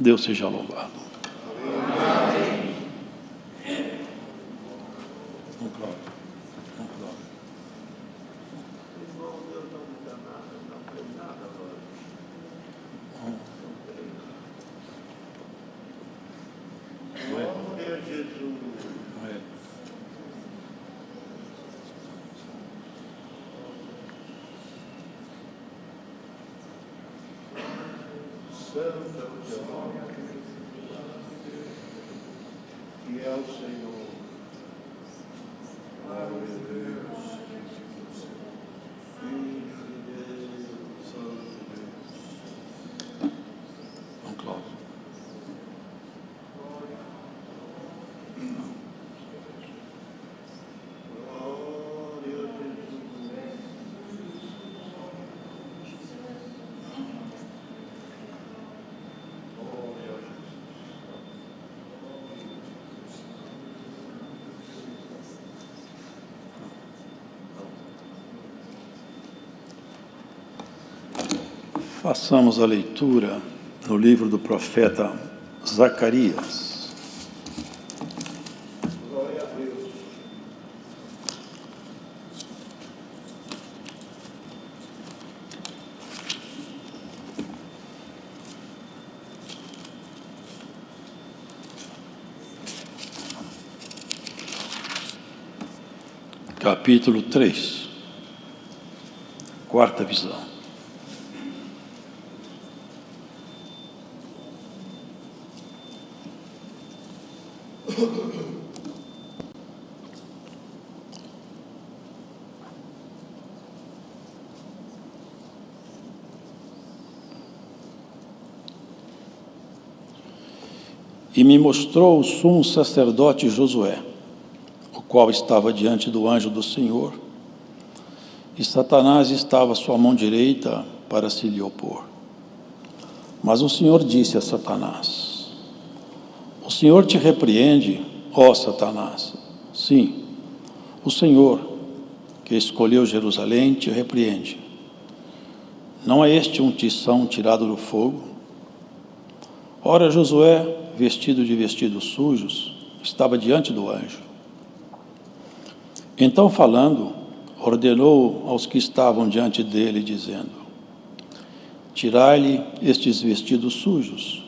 Deus seja louvado. Santo é o teu nome, e é o Senhor. Glória a Deus. Filho de Deus, Santo de Deus. Vamos, Cláudio. Glória a Jesus. Façamos a leitura no livro do profeta Zacarias. Glória a Deus. Capítulo 3, quarta visão. E me mostrou o sumo sacerdote Josué, o qual estava diante do anjo do Senhor, e Satanás estava à sua mão direita para se lhe opor. Mas o Senhor disse a Satanás: O Senhor te repreende, ó Satanás. Sim, o Senhor, que escolheu Jerusalém, te repreende. Não é este um tição tirado do fogo? Ora, Josué, vestido de vestidos sujos, estava diante do anjo. Então, falando, ordenou aos que estavam diante dele, dizendo: Tirai-lhe estes vestidos sujos.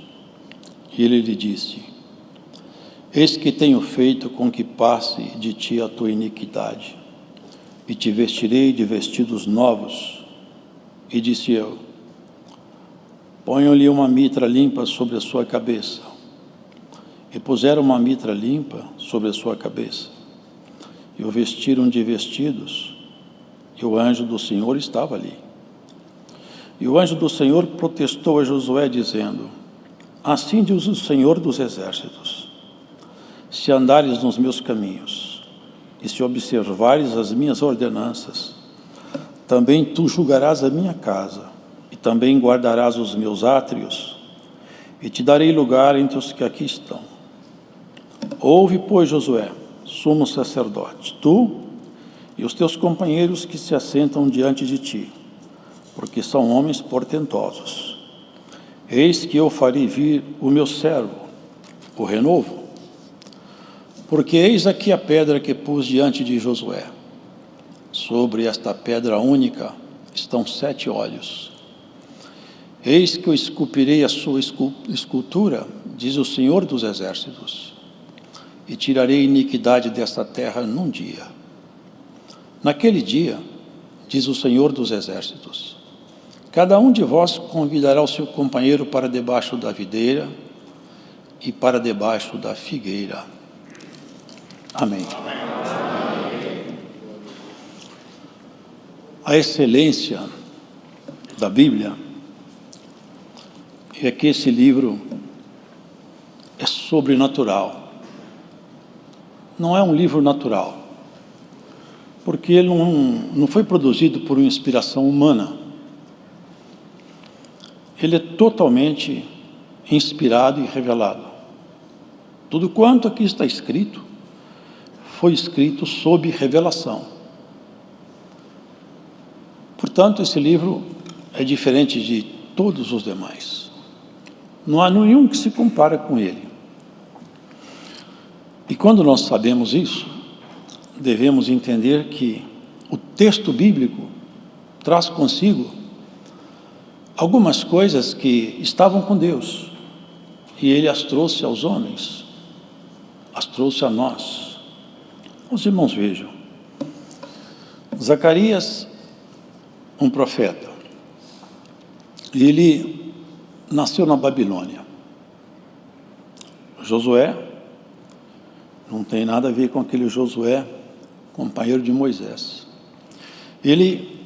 E ele lhe disse: Eis que tenho feito com que passe de ti a tua iniquidade, e te vestirei de vestidos novos. E disse eu: Ponham-lhe uma mitra limpa sobre a sua cabeça. E puseram uma mitra limpa sobre a sua cabeça, e o vestiram de vestidos, e o anjo do Senhor estava ali. E o anjo do Senhor protestou a Josué, dizendo: Assim diz o Senhor dos Exércitos: Se andares nos meus caminhos, e se observares as minhas ordenanças, também tu julgarás a minha casa, e também guardarás os meus átrios, e te darei lugar entre os que aqui estão. Ouve, pois, Josué, sumo sacerdote, tu e os teus companheiros que se assentam diante de ti, porque são homens portentosos. Eis que eu farei vir o meu servo, o renovo, porque eis aqui a pedra que pus diante de Josué. Sobre esta pedra única estão 7 olhos. Eis que eu esculpirei a sua escultura, diz o Senhor dos Exércitos, e tirarei a iniquidade desta terra num dia. Naquele dia, diz o Senhor dos Exércitos, cada um de vós convidará o seu companheiro para debaixo da videira e para debaixo da figueira. Amém. A excelência da Bíblia é que esse livro é sobrenatural. Não é um livro natural, porque ele não foi produzido por uma inspiração humana. Ele é totalmente inspirado e revelado. Tudo quanto aqui está escrito, foi escrito sob revelação. Portanto, esse livro é diferente de todos os demais. Não há nenhum que se compara com ele. E quando nós sabemos isso, devemos entender que o texto bíblico traz consigo algumas coisas que estavam com Deus, e Ele as trouxe aos homens, as trouxe a nós. Os irmãos vejam, Zacarias, um profeta, ele nasceu na Babilônia. Josué não tem nada a ver com aquele Josué, companheiro de Moisés. Ele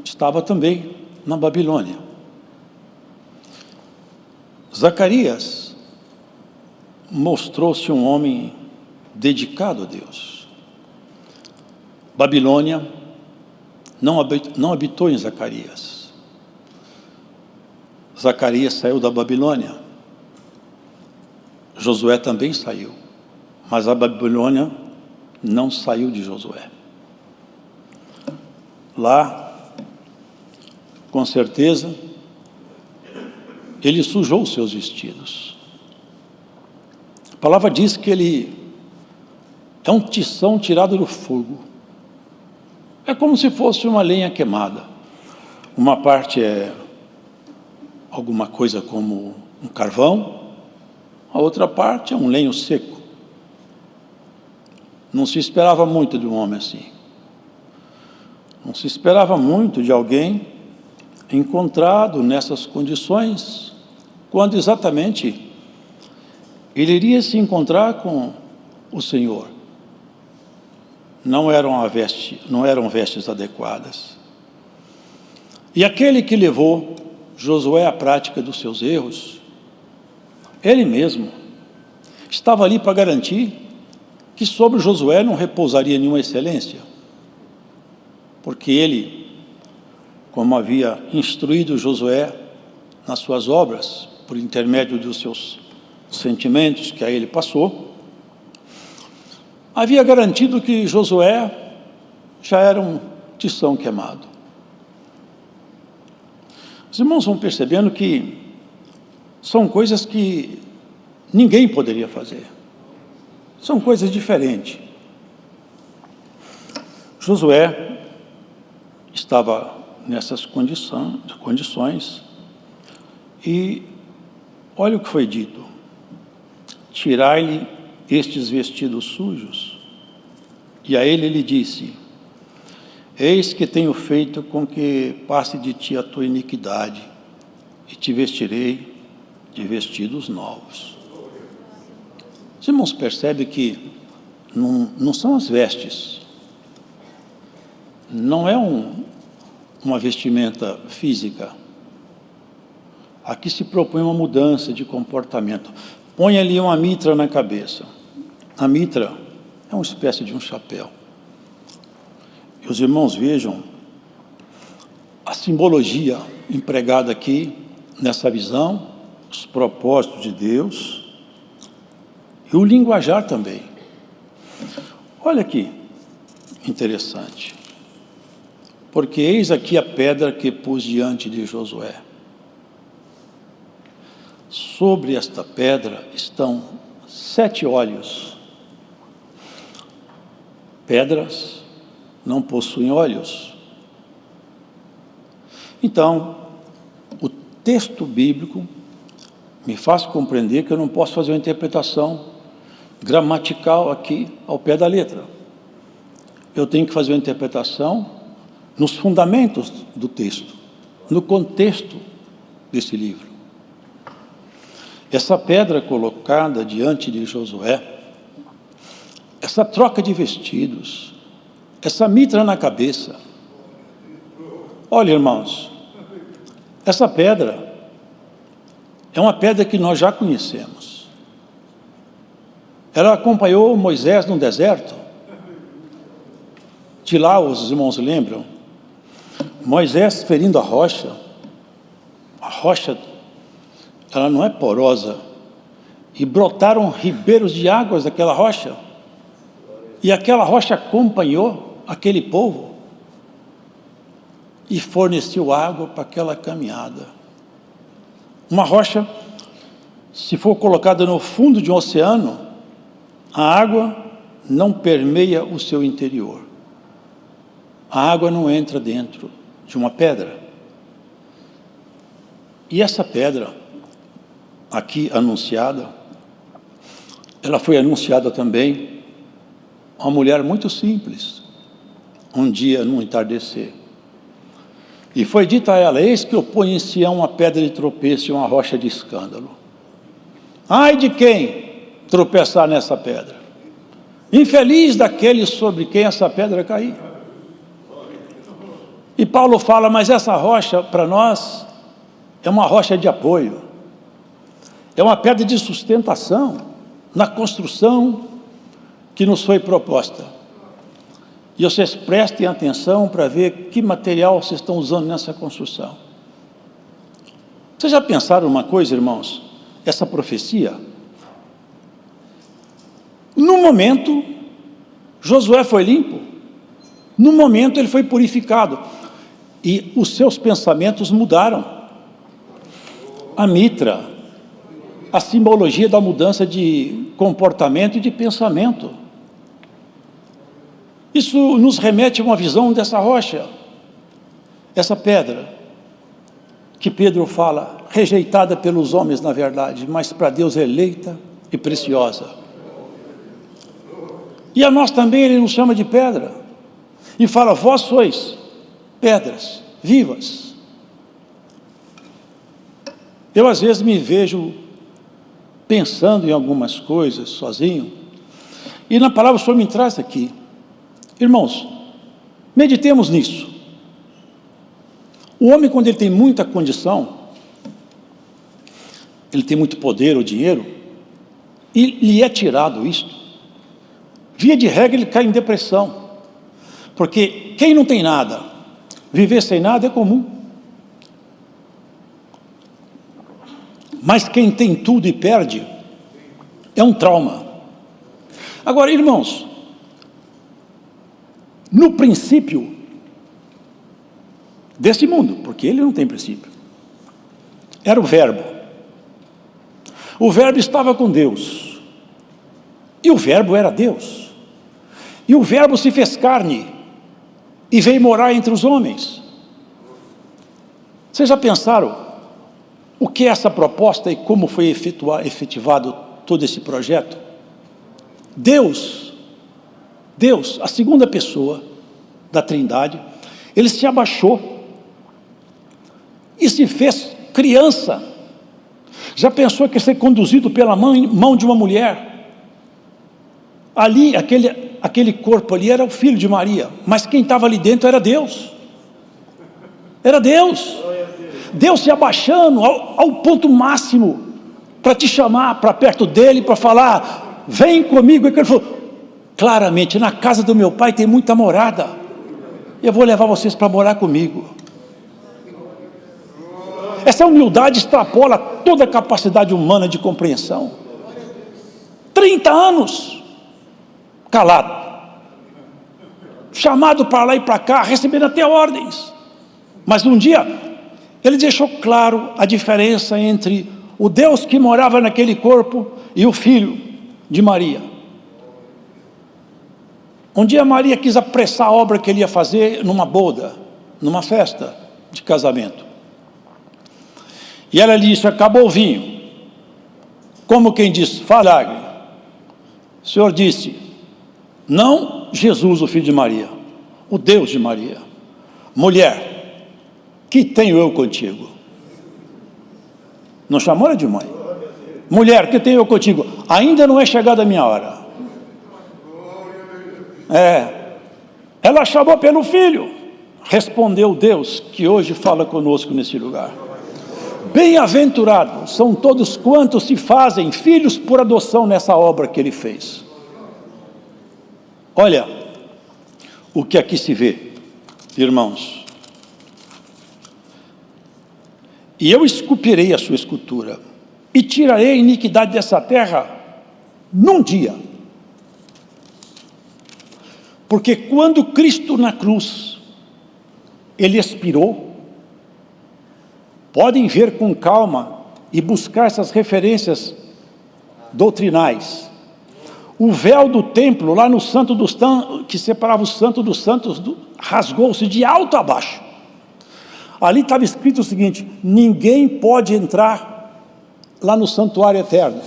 estava também na Babilônia. Zacarias mostrou-se um homem dedicado a Deus. Babilônia não habitou em Zacarias. Zacarias saiu da Babilônia. Josué também saiu, mas a Babilônia não saiu de Josué. Lá, com certeza, ele sujou os seus vestidos. A palavra diz que ele é um tição tirado do fogo. É como se fosse uma lenha queimada. Uma parte é alguma coisa como um carvão, a outra parte é um lenho seco. Não se esperava muito de um homem assim. Não se esperava muito de alguém encontrado nessas condições, quando exatamente ele iria se encontrar com o Senhor. Não eram vestes adequadas. E aquele que levou Josué à prática dos seus erros, ele mesmo estava ali para garantir que sobre Josué não repousaria nenhuma excelência, porque ele, como havia instruído Josué nas suas obras, por intermédio dos seus sentimentos que a ele passou, havia garantido que Josué já era um tição queimado. Os irmãos vão percebendo que são coisas que ninguém poderia fazer. São coisas diferentes. Josué estava nessas condições e olha o que foi dito: tirai-lhe estes vestidos sujos. E a ele disse: eis que tenho feito com que passe de ti a tua iniquidade, e te vestirei de vestidos novos. Os irmãos percebem que não são as vestes, não é uma vestimenta física. Aqui se propõe uma mudança de comportamento. Põe ali uma mitra na cabeça. A mitra é uma espécie de um chapéu. E os irmãos vejam a simbologia empregada aqui nessa visão, os propósitos de Deus e o linguajar também. Olha aqui, interessante. Porque eis aqui a pedra que pus diante de Josué. Sobre esta pedra estão 7 olhos. Pedras não possuem olhos. Então, o texto bíblico me faz compreender que eu não posso fazer uma interpretação gramatical aqui ao pé da letra. Eu tenho que fazer uma interpretação nos fundamentos do texto, no contexto desse livro. Essa pedra colocada diante de Josué, essa troca de vestidos, essa mitra na cabeça. Olha, irmãos, essa pedra é uma pedra que nós já conhecemos. Ela acompanhou Moisés no deserto. De lá, os irmãos lembram, Moisés ferindo a rocha, ela não é porosa, e brotaram ribeiros de águas daquela rocha, e aquela rocha acompanhou aquele povo, e forneceu água para aquela caminhada. Uma rocha, se for colocada no fundo de um oceano, a água não permeia o seu interior. A água não entra dentro de uma pedra. E essa pedra, aqui anunciada, ela foi anunciada também a uma mulher muito simples, um dia no entardecer. E foi dito a ela: eis que eu ponho em Sião uma pedra de tropeço e uma rocha de escândalo. Ai de quem tropeçar nessa pedra! Infeliz daquele sobre quem essa pedra cair. E Paulo fala: mas essa rocha para nós é uma rocha de apoio, é uma pedra de sustentação na construção que nos foi proposta. E vocês prestem atenção para ver que material vocês estão usando nessa construção. Vocês já pensaram uma coisa, irmãos? Essa profecia, no momento, Josué foi limpo, no momento ele foi purificado, e os seus pensamentos mudaram. A mitra, a simbologia da mudança de comportamento e de pensamento. Isso nos remete a uma visão dessa rocha, essa pedra, que Pedro fala, rejeitada pelos homens na verdade, mas para Deus eleita e preciosa. E a nós também ele nos chama de pedra, e fala: vós sois pedras vivas. Eu às vezes me vejo pensando em algumas coisas sozinho, e na palavra o Senhor me traz aqui. Irmãos, meditemos nisso. O homem, quando ele tem muita condição, ele tem muito poder ou dinheiro, e lhe é tirado isto, via de regra ele cai em depressão, porque quem não tem nada, viver sem nada é comum. Mas quem tem tudo e perde, é um trauma. Agora, irmãos, no princípio desse mundo, porque ele não tem princípio, era o Verbo. O Verbo estava com Deus, e o Verbo era Deus, e o Verbo se fez carne, e veio morar entre os homens. Vocês já pensaram o que é essa proposta e como foi efetivado todo esse projeto? Deus, a segunda pessoa da Trindade, ele se abaixou e se fez criança. Já pensou que ia ser conduzido pela mão de uma mulher? Ali, aquele corpo ali era o filho de Maria, mas quem estava ali dentro era Deus. Era Deus. Deus se abaixando ao ponto máximo para te chamar para perto dele, para falar: vem comigo. E ele falou claramente: na casa do meu pai tem muita morada, eu vou levar vocês para morar comigo. Essa humildade extrapola toda a capacidade humana de compreensão. 30 anos calado, chamado para lá e para cá, recebendo até ordens, mas um dia ele deixou claro a diferença entre o Deus que morava naquele corpo e o filho de Maria. Um dia Maria quis apressar a obra que ele ia fazer numa boda, numa festa de casamento. E ela lhe disse: acabou o vinho. Como quem diz: falagre. O Senhor disse: não Jesus, o filho de Maria, o Deus de Maria. Mulher, que tenho eu contigo? Não chamou ela de mãe. Mulher, que tenho eu contigo? Ainda não é chegada a minha hora. Ela chamou pelo filho. Respondeu Deus, que hoje fala conosco nesse lugar: bem-aventurados são todos quantos se fazem filhos por adoção nessa obra que ele fez. Olha o que aqui se vê, irmãos. E eu esculpirei a sua escultura, e tirarei a iniquidade dessa terra num dia. Porque quando Cristo na cruz, ele expirou, podem ver com calma e buscar essas referências doutrinais. O véu do templo, lá no Santo dos Santos, que separava o Santo dos Santos, rasgou-se de alto a baixo. Ali estava escrito o seguinte: ninguém pode entrar lá no santuário eterno.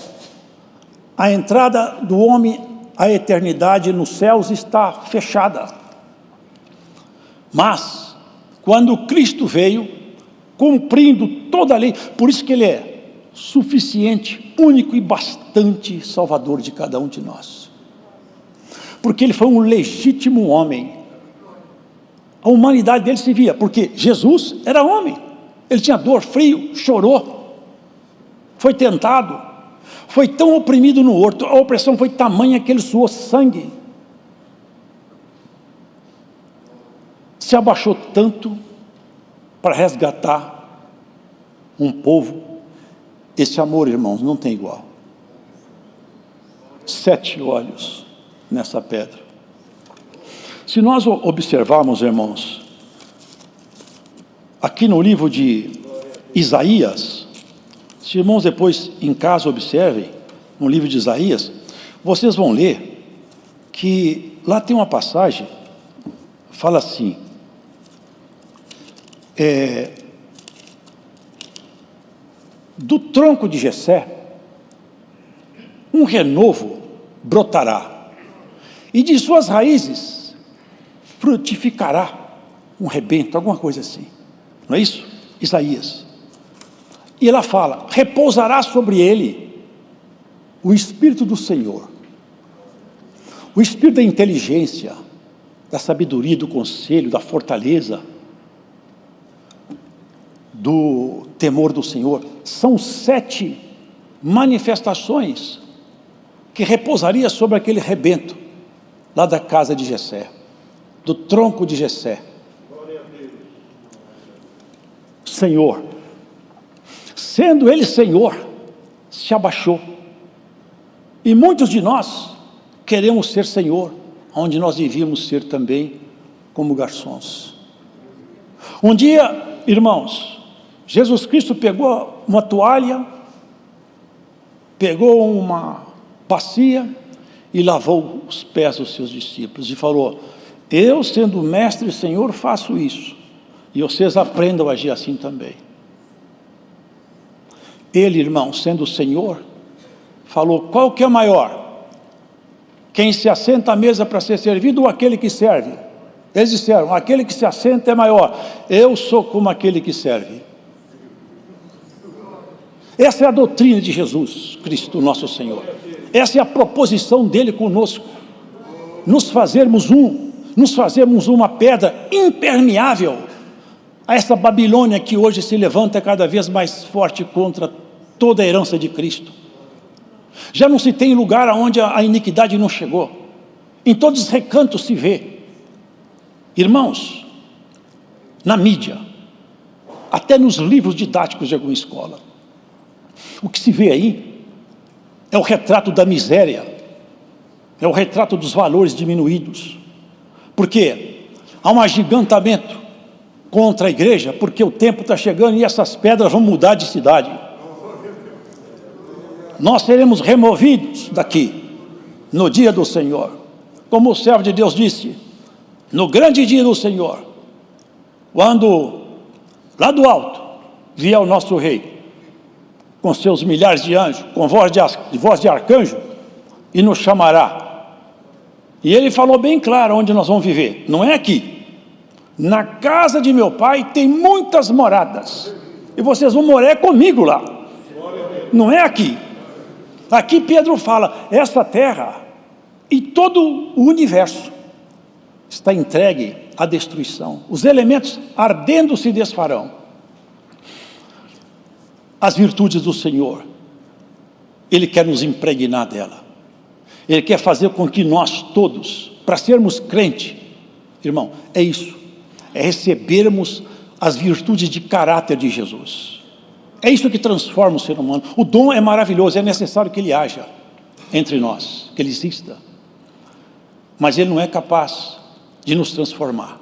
A entrada do homem à eternidade nos céus está fechada. Mas, quando Cristo veio, cumprindo toda a lei, por isso que Ele é suficiente, único e bastante Salvador de cada um de nós. Porque Ele foi um legítimo homem. A humanidade dele se via, porque Jesus era homem. Ele tinha dor, frio, chorou, foi tentado, foi tão oprimido no horto, a opressão foi tamanha que ele suou sangue. Se abaixou tanto para resgatar um povo. Esse amor, irmãos, não tem igual. 7 olhos nessa pedra. Se nós observarmos, irmãos, aqui no livro de Isaías, se irmãos depois em casa observem, no livro de Isaías, vocês vão ler que lá tem uma passagem, fala assim, do tronco de Jessé, um renovo brotará, e de suas raízes frutificará um rebento, alguma coisa assim, não é isso? Isaías. E ela fala, repousará sobre ele o Espírito do Senhor, o Espírito da inteligência, da sabedoria, do conselho, da fortaleza, do temor do Senhor. São 7 manifestações que repousaria sobre aquele rebento lá da casa de Jessé, do tronco de Jessé. Senhor, sendo ele Senhor, se abaixou. E muitos de nós queremos ser Senhor, onde nós devíamos ser também como garçons. Um dia, irmãos, Jesus Cristo pegou uma toalha, pegou uma bacia e lavou os pés dos seus discípulos e falou, eu sendo mestre e Senhor faço isso, e vocês aprendam a agir assim também. Ele, irmão, sendo o Senhor, falou, qual que é maior? Quem se assenta à mesa para ser servido ou aquele que serve? Eles disseram, aquele que se assenta é maior. Eu sou como aquele que serve. Essa é a doutrina de Jesus Cristo, nosso Senhor. Essa é a proposição dele conosco. Nos fazermos uma pedra impermeável a essa Babilônia que hoje se levanta cada vez mais forte contra toda a herança de Cristo. Já não se tem lugar onde a iniquidade não chegou. Em todos os recantos se vê. Irmãos, na mídia, até nos livros didáticos de alguma escola, o que se vê aí é o retrato da miséria, é o retrato dos valores diminuídos. Por quê? Há um agigantamento contra a igreja, porque o tempo está chegando e essas pedras vão mudar de cidade. Nós seremos removidos daqui, no dia do Senhor. Como o servo de Deus disse, no grande dia do Senhor, quando lá do alto vier o nosso rei, com seus milhares de anjos, com voz de arcanjo, e nos chamará. E ele falou bem claro onde nós vamos viver, não é aqui. Na casa de meu pai tem muitas moradas, e vocês vão morar comigo lá, não é aqui. Aqui Pedro fala, essa terra e todo o universo está entregue à destruição, os elementos ardendo se desfarão. As virtudes do Senhor, Ele quer nos impregnar dela, Ele quer fazer com que nós todos, para sermos crente, irmão, é isso, é recebermos as virtudes de caráter de Jesus. É isso que transforma o ser humano. O dom é maravilhoso, é necessário que ele haja entre nós, que ele exista, mas ele não é capaz de nos transformar.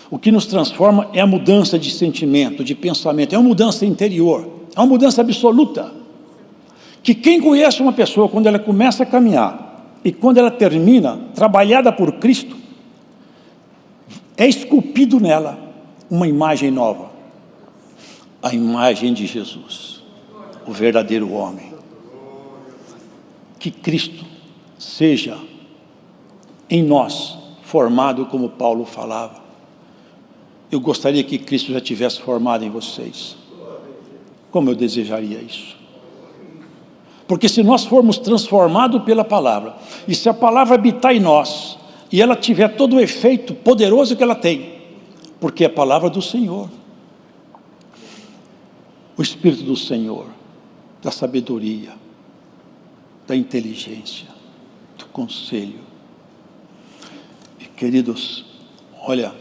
O que nos transforma é a mudança de sentimento, de pensamento, é uma mudança interior. É uma mudança absoluta. Que quem conhece uma pessoa, quando ela começa a caminhar, e quando ela termina, trabalhada por Cristo, é esculpido nela uma imagem nova. A imagem de Jesus, o verdadeiro homem. Que Cristo seja em nós formado como Paulo falava. Eu gostaria que Cristo já tivesse formado em vocês. Como eu desejaria isso. Porque se nós formos transformados pela palavra, e se a palavra habitar em nós, e ela tiver todo o efeito poderoso que ela tem, porque é a palavra do Senhor, o Espírito do Senhor, da sabedoria, da inteligência, do conselho. E queridos, olha,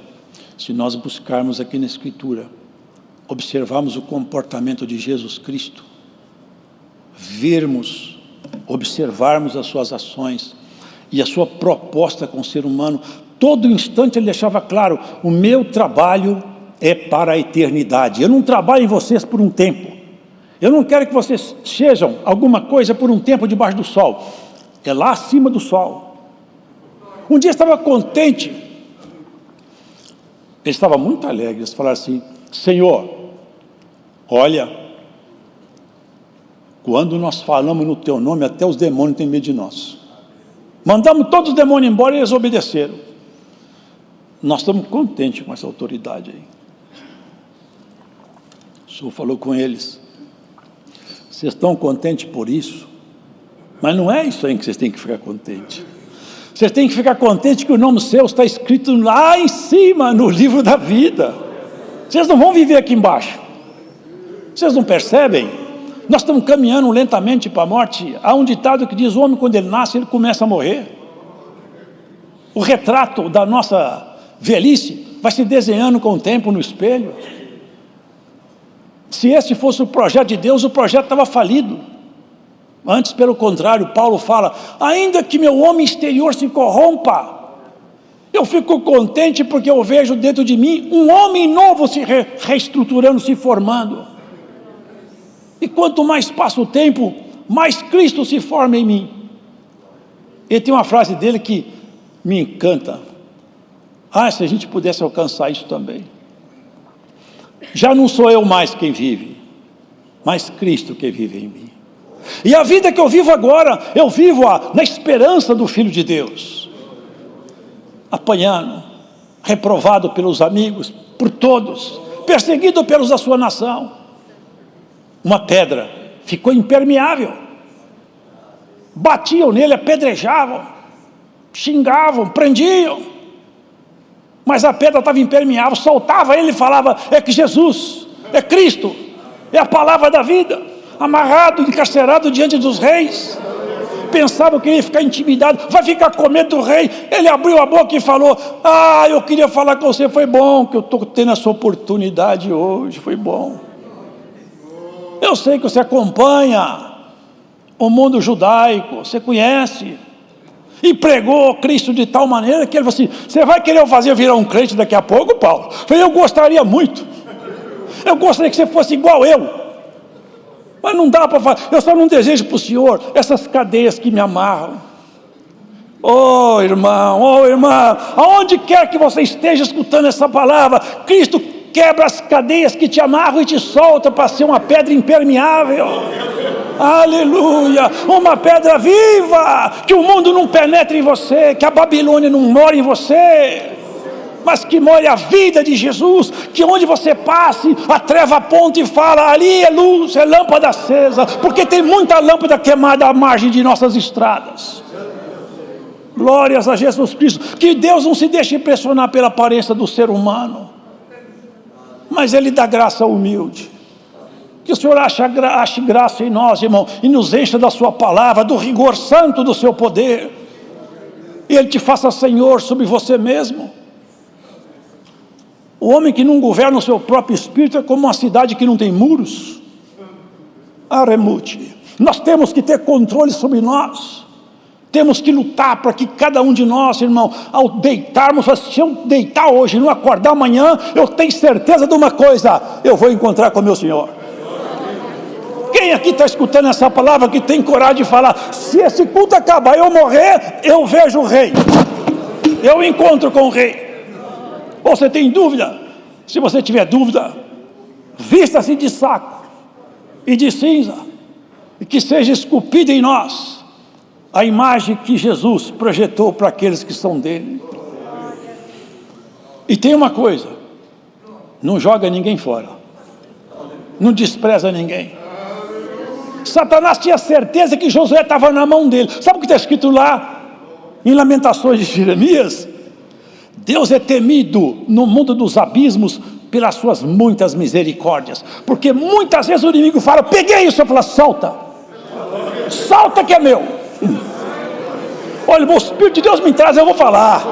se nós buscarmos aqui na Escritura, observarmos o comportamento de Jesus Cristo, vermos, observarmos as suas ações e a sua proposta com o ser humano, todo instante ele deixava claro: o meu trabalho é para a eternidade, eu não trabalho em vocês por um tempo, eu não quero que vocês sejam alguma coisa por um tempo debaixo do sol, é lá acima do sol. Um dia estava contente, ele estava muito alegre, eles falaram assim: Senhor, olha, quando nós falamos no teu nome, até os demônios têm medo de nós. Mandamos todos os demônios embora e eles obedeceram. Nós estamos contentes com essa autoridade aí. O Senhor falou com eles: vocês estão contentes por isso? Mas não é isso aí que vocês têm que ficar contentes. Vocês têm que ficar contentes que o nome seu está escrito lá em cima, no livro da vida. Vocês não vão viver aqui embaixo. Vocês não percebem? Nós estamos caminhando lentamente para a morte. Há um ditado que diz: o homem, quando ele nasce, ele começa a morrer. O retrato da nossa velhice vai se desenhando com o tempo no espelho. Se esse fosse o projeto de Deus, o projeto estava falido. Antes, pelo contrário, Paulo fala: ainda que meu homem exterior se corrompa, eu fico contente porque eu vejo dentro de mim um homem novo se reestruturando, se formando. E quanto mais passa o tempo, mais Cristo se forma em mim. E tem uma frase dele que me encanta: se a gente pudesse alcançar isso também. Já não sou eu mais quem vive, mas Cristo que vive em mim. E a vida que eu vivo agora, eu vivo-a na esperança do Filho de Deus. Apanhando, reprovado pelos amigos, por todos, perseguido pelos da sua nação. Uma pedra ficou impermeável. Batiam nele, apedrejavam, xingavam, prendiam. Mas a pedra estava impermeável, soltava ele e falava: é que Jesus, é Cristo, é a palavra da vida. Amarrado, encarcerado diante dos reis. Pensava que ele ia ficar intimidado, vai ficar com medo do rei. Ele abriu a boca e falou: eu queria falar com você, foi bom que eu estou tendo essa oportunidade hoje, foi bom. Eu sei que você acompanha o mundo judaico, você conhece, e pregou Cristo de tal maneira que ele falou assim: você vai querer fazer eu virar um crente daqui a pouco, Paulo? Eu falei: eu gostaria muito, eu gostaria que você fosse igual eu, mas não dá para fazer. Eu só não desejo para o Senhor essas cadeias que me amarram. Oh irmão, oh irmã, aonde quer que você esteja escutando essa palavra, Cristo quebra as cadeias que te amarram e te solta para ser uma pedra impermeável. Aleluia, uma pedra viva, que o mundo não penetre em você, que a Babilônia não mora em você, mas que more a vida de Jesus, que onde você passe, a treva aponta e fala: ali é luz, é lâmpada acesa, porque tem muita lâmpada queimada à margem de nossas estradas. Glórias a Jesus Cristo. Que Deus não se deixe impressionar pela aparência do ser humano, mas Ele dá graça ao humilde. Que o Senhor ache graça em nós, irmão, e nos encha da sua palavra, do rigor santo do seu poder, e Ele te faça Senhor sobre você mesmo. O homem que não governa o seu próprio espírito é como uma cidade que não tem muros. Aremute. Nós temos que ter controle sobre nós. Temos que lutar para que cada um de nós, irmão, ao deitarmos, se eu deitar hoje e não acordar amanhã, eu tenho certeza de uma coisa: eu vou encontrar com o meu Senhor. alguém aqui está escutando essa palavra que tem coragem de falar: se esse culto acabar e eu morrer, eu vejo o rei, eu encontro com o rei? Ou você tem dúvida? Se você tiver dúvida, vista-se de saco e de cinza, e que seja esculpida em nós a imagem que Jesus projetou para aqueles que são dele. E tem uma coisa: não joga ninguém fora, não despreza ninguém. Satanás tinha certeza que Josué estava na mão dele. Sabe o que está escrito lá em Lamentações de Jeremias? Deus é temido no mundo dos abismos pelas suas muitas misericórdias, porque muitas vezes o inimigo fala: peguei isso, eu falo: solta, solta que é meu. Olha, o Espírito de Deus me traz, eu vou falar.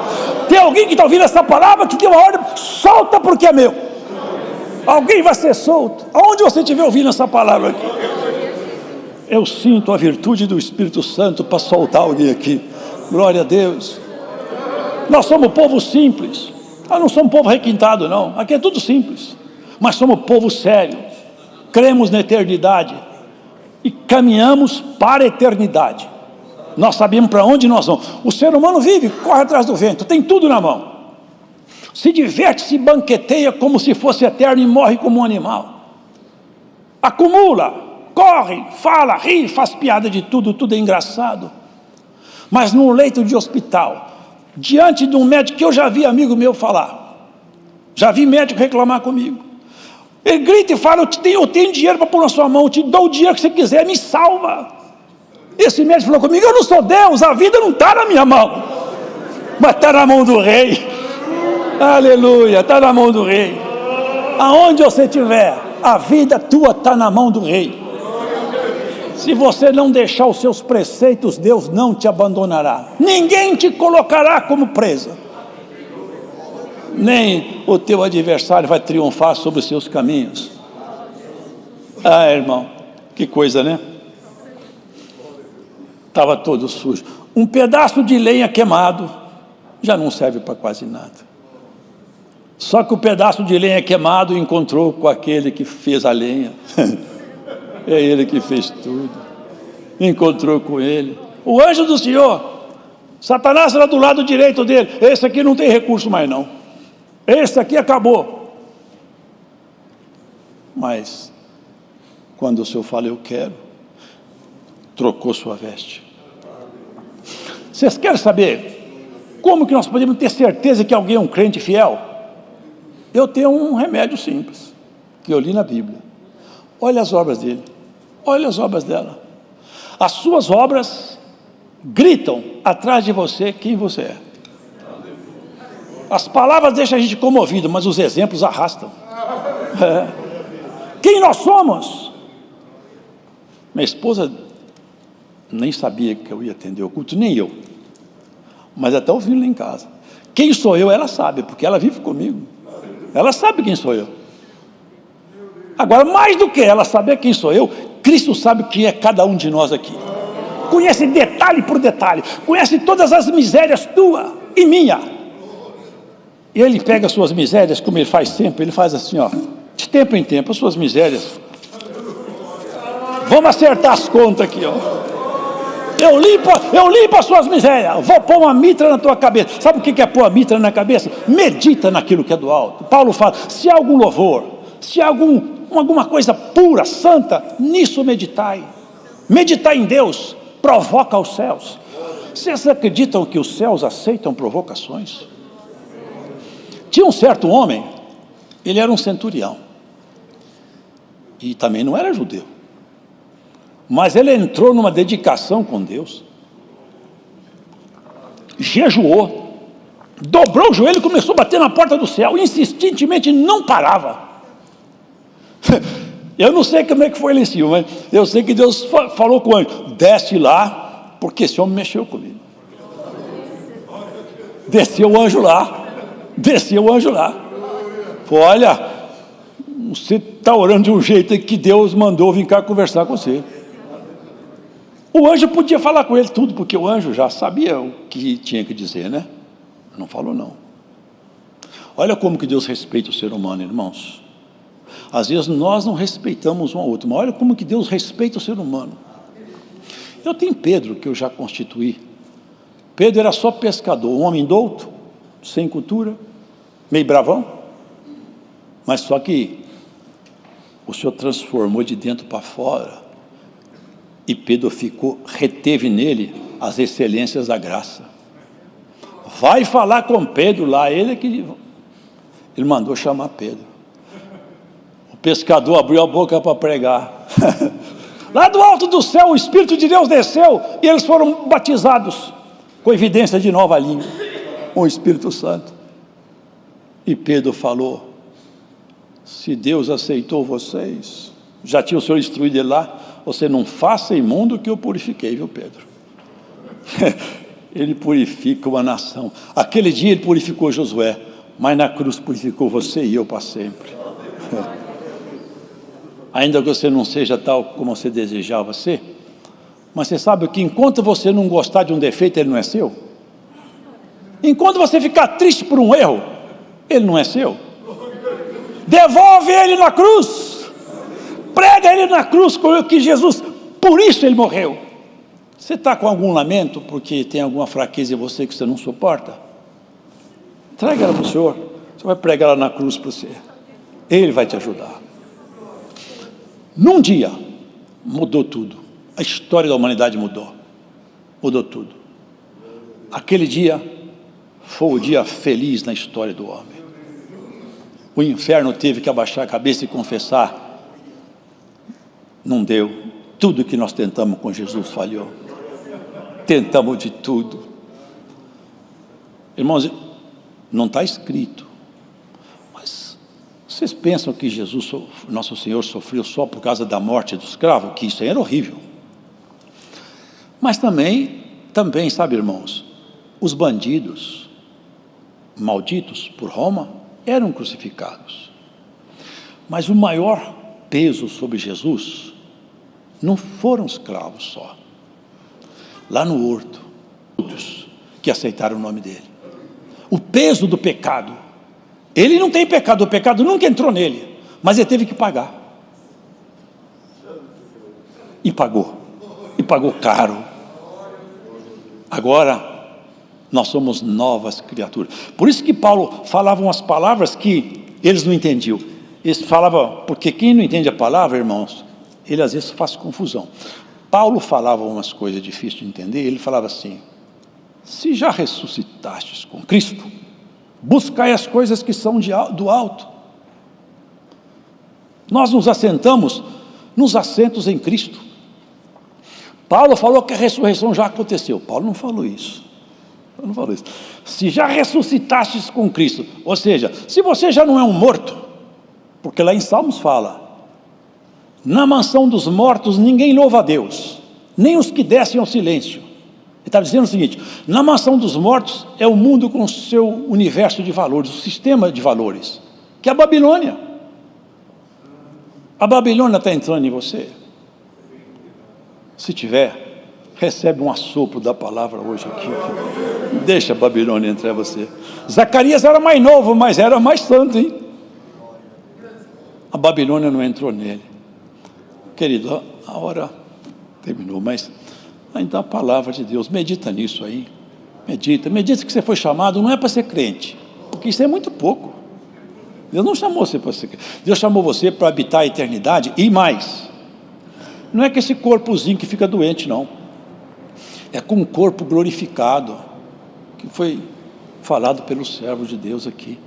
Tem alguém que está ouvindo essa palavra que tem uma ordem: solta porque é meu. Alguém vai ser solto. Aonde você estiver ouvindo essa palavra aqui, eu sinto a virtude do Espírito Santo para soltar alguém aqui. Glória a Deus. Nós somos povo simples. Nós não somos povo requintado, não. Aqui é tudo simples. Mas somos povo sério. Cremos na eternidade e caminhamos para a eternidade. Nós sabemos para onde nós vamos. O ser humano vive, corre atrás do vento, tem tudo na mão. Se diverte, se banqueteia como se fosse eterno e morre como um animal. Acumula, corre, fala, ri, faz piada de tudo, tudo é engraçado. Mas num leito de hospital, diante de um médico que eu já vi amigo meu falar, já vi médico reclamar comigo, ele grita e fala: eu tenho dinheiro para pôr na sua mão, eu te dou o dinheiro que você quiser, me salva. Esse médico falou comigo: eu não sou Deus, a vida não está na minha mão, mas está na mão do rei. Aleluia, está na mão do rei. Aonde você estiver, a vida tua está na mão do rei. Se você não deixar os seus preceitos, Deus não te abandonará. Ninguém te colocará como presa, nem o teu adversário vai triunfar sobre os seus caminhos. Ah, irmão, que coisa, né? Estava todo sujo. Um pedaço de lenha queimado já não serve para quase nada. Só que o pedaço de lenha queimado encontrou com aquele que fez a lenha. É ele que fez tudo. Encontrou com ele. O anjo do Senhor. Satanás era do lado direito dele. Esse aqui não tem recurso mais não. Esse aqui acabou. Mas quando o Senhor fala: eu quero, trocou sua veste. Vocês querem saber como que nós podemos ter certeza que alguém é um crente fiel? Eu tenho um remédio simples que eu li na Bíblia. Olha as obras dele, olha as obras dela. As suas obras gritam atrás de você quem você é. As palavras deixam a gente comovido, mas os exemplos arrastam. Quem nós somos? Minha esposa nem sabia que eu ia atender o culto, nem eu, mas até ouvindo lá em casa. Quem sou eu, ela sabe, porque ela vive comigo. Ela sabe quem sou eu. Agora, mais do que ela saber quem sou eu, Cristo sabe quem é cada um de nós aqui. Conhece detalhe por detalhe, conhece todas as misérias tua e minha. E ele pega as suas misérias, como ele faz sempre, ele faz assim, ó, de tempo em tempo, as suas misérias. Vamos acertar as contas aqui, ó. Eu limpo as suas misérias, vou pôr uma mitra na tua cabeça. Sabe o que é pôr a mitra na cabeça? Medita naquilo que é do alto. Paulo fala: se há algum louvor, se há alguma coisa pura, santa, nisso meditai. Meditar em Deus provoca os céus. Vocês acreditam que os céus aceitam provocações? Tinha um certo homem, ele era um centurião, e também não era judeu, mas ele entrou numa dedicação com Deus, jejuou, dobrou o joelho e começou a bater na porta do céu, insistentemente, não parava. Eu não sei como é que foi lá em cima, mas eu sei que Deus falou com o anjo: desce lá, porque esse homem mexeu comigo. Desceu o anjo lá. Olha, você está orando de um jeito que Deus mandou vir cá conversar com você. O anjo podia falar com ele tudo, porque o anjo já sabia o que tinha que dizer, né? Não falou não. Olha como que Deus respeita o ser humano, irmãos. Às vezes nós não respeitamos um ao outro, mas olha como que Deus respeita o ser humano. Eu tenho Pedro, que eu já constituí. Pedro era só pescador, um homem douto, sem cultura, meio bravão, mas só que o Senhor transformou de dentro para fora, e Pedro reteve nele as excelências da graça. Vai falar com Pedro lá, ele mandou chamar Pedro. O pescador abriu a boca para pregar. Lá do alto do céu, o Espírito de Deus desceu, e eles foram batizados, com evidência de nova língua, com o Espírito Santo. E Pedro falou: se Deus aceitou vocês, já tinha o Senhor instruído ele lá, você não faça imundo que eu purifiquei, viu, Pedro? Ele purifica uma nação. Aquele dia ele purificou Josué, mas na cruz purificou você e eu para sempre. Ainda que você não seja tal como você desejava ser, mas você sabe que enquanto você não gostar de um defeito, ele não é seu. Enquanto você ficar triste por um erro, ele não é seu. Devolve ele na cruz, prega ele na cruz, que Jesus, por isso ele morreu. Você está com algum lamento porque tem alguma fraqueza em você que você não suporta? Traga ela para o Senhor, você vai pregar ela na cruz para você, Ele vai te ajudar. Num dia mudou tudo, a história da humanidade mudou tudo. Aquele dia foi o dia feliz na história do homem. O inferno teve que abaixar a cabeça e confessar: não deu, tudo que nós tentamos com Jesus falhou, tentamos de tudo. Irmãos, não está escrito, mas vocês pensam que Jesus, nosso Senhor, sofreu só por causa da morte do escravo? Que isso aí era horrível. Mas também, sabe, irmãos, os bandidos malditos por Roma eram crucificados. Mas o maior peso sobre Jesus não foram os escravos só. Lá no horto, todos que aceitaram o nome dele. O peso do pecado. Ele não tem pecado, o pecado nunca entrou nele, mas ele teve que pagar. E pagou caro. Agora nós somos novas criaturas. Por isso que Paulo falava umas palavras que eles não entendiam. Eles falavam, porque quem não entende a palavra, irmãos, ele às vezes faz confusão. Paulo falava umas coisas difíceis de entender. Ele falava assim: se já ressuscitastes com Cristo, buscai as coisas que são do alto. Nós nos assentamos nos assentos em Cristo. Paulo falou que a ressurreição já aconteceu. Paulo não falou isso. Se já ressuscitastes com Cristo, ou seja, se você já não é um morto, porque lá em Salmos fala: na mansão dos mortos ninguém louva a Deus, nem os que descem ao silêncio. Ele está dizendo o seguinte: na mansão dos mortos é o mundo com o seu universo de valores, o sistema de valores, que é a Babilônia. A Babilônia está entrando em você? Se tiver, recebe um assopro da palavra hoje aqui. Deixa a Babilônia entrar em você. Zacarias era mais novo, mas era mais santo, hein? A Babilônia não entrou nele. Querido, a hora terminou, mas ainda a palavra de Deus, medita nisso aí. Medita que você foi chamado, não é para ser crente, porque isso é muito pouco. Deus não chamou você para ser crente. Deus chamou você para habitar a eternidade e mais. Não é que esse corpozinho que fica doente, não. É com um corpo glorificado, que foi falado pelos servos de Deus aqui.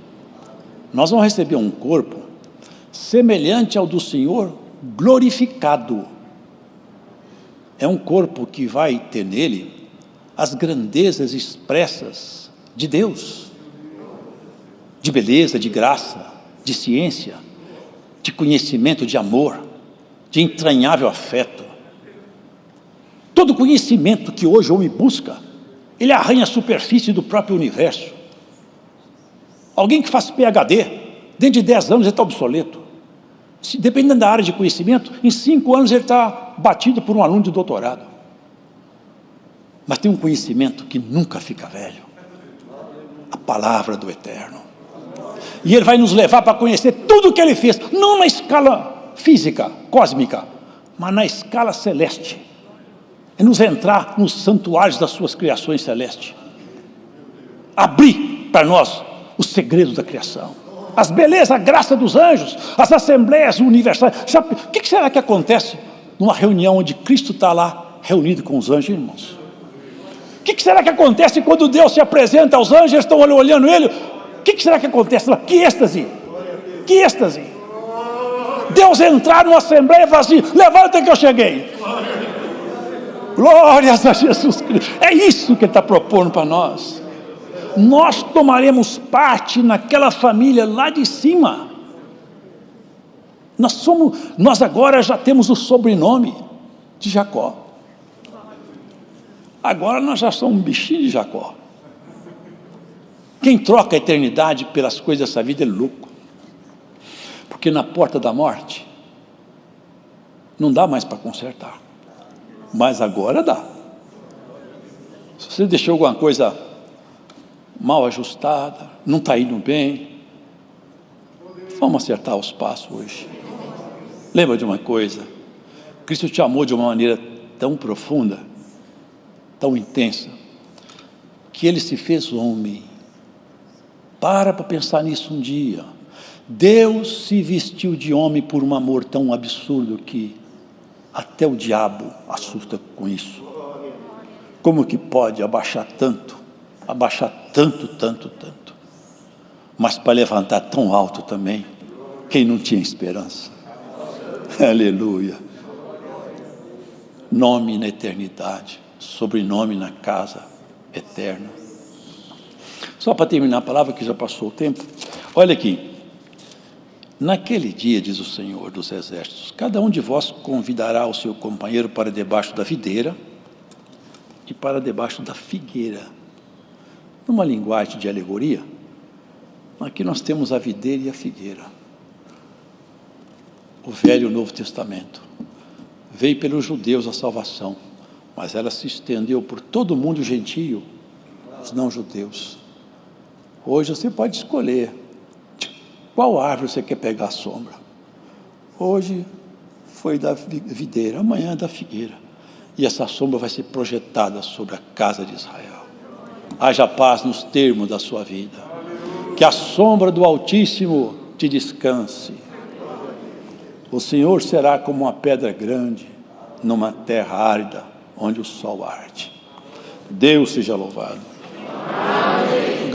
Nós vamos receber um corpo semelhante ao do Senhor, glorificado. É um corpo que vai ter nele as grandezas expressas de Deus, de beleza, de graça, de ciência, de conhecimento, de amor, de entranhável afeto. Todo conhecimento que hoje o homem busca, ele arranha a superfície do próprio universo. Alguém que faz PhD, dentro de 10 anos ele está obsoleto. Dependendo da área de conhecimento, em 5 anos ele está batido por um aluno de doutorado. Mas tem um conhecimento que nunca fica velho: a palavra do Eterno. E Ele vai nos levar para conhecer tudo o que Ele fez, não na escala física, cósmica, mas na escala celeste. É nos entrar nos santuários das suas criações celestes. Abrir para nós os segredos da criação. As belezas, a graça dos anjos, as assembleias universais. O que será que acontece numa reunião onde Cristo está lá reunido com os anjos, irmãos? O que será que acontece quando Deus se apresenta aos anjos, eles estão olhando Ele? O que será que acontece lá? Que êxtase! Que êxtase! Deus entrar numa assembleia e falar assim: levanta que eu cheguei. Glórias a Jesus Cristo. É isso que Ele está propondo para nós. Nós tomaremos parte naquela família lá de cima. Nós agora já temos o sobrenome de Jacó. Agora nós já somos um bichinho de Jacó. Quem troca a eternidade pelas coisas dessa vida é louco. Porque na porta da morte não dá mais para consertar. Mas agora dá. Se você deixou alguma coisa mal ajustada, não está indo bem, vamos acertar os passos hoje. Lembra de uma coisa: Cristo te amou de uma maneira tão profunda, tão intensa, que Ele se fez homem. Para pensar nisso um dia. Deus se vestiu de homem por um amor tão absurdo que até o diabo assusta com isso. Como que pode abaixar tanto, tanto, mas para levantar tão alto também, quem não tinha esperança? Aleluia. Nome na eternidade, sobrenome na casa eterna. Só para terminar a palavra, que já passou o tempo, olha aqui. Naquele dia, diz o Senhor dos Exércitos, cada um de vós convidará o seu companheiro para debaixo da videira e para debaixo da figueira. Numa linguagem de alegoria, aqui nós temos a videira e a figueira. O Velho e o Novo Testamento. Veio pelos judeus a salvação, mas ela se estendeu por todo o mundo gentio, os não-judeus. Hoje você pode escolher qual árvore você quer pegar a sombra. Hoje foi da videira, amanhã da figueira. E essa sombra vai ser projetada sobre a casa de Israel. Haja paz nos termos da sua vida. Que a sombra do Altíssimo te descanse. O Senhor será como uma pedra grande numa terra árida, onde o sol arde. Deus seja louvado.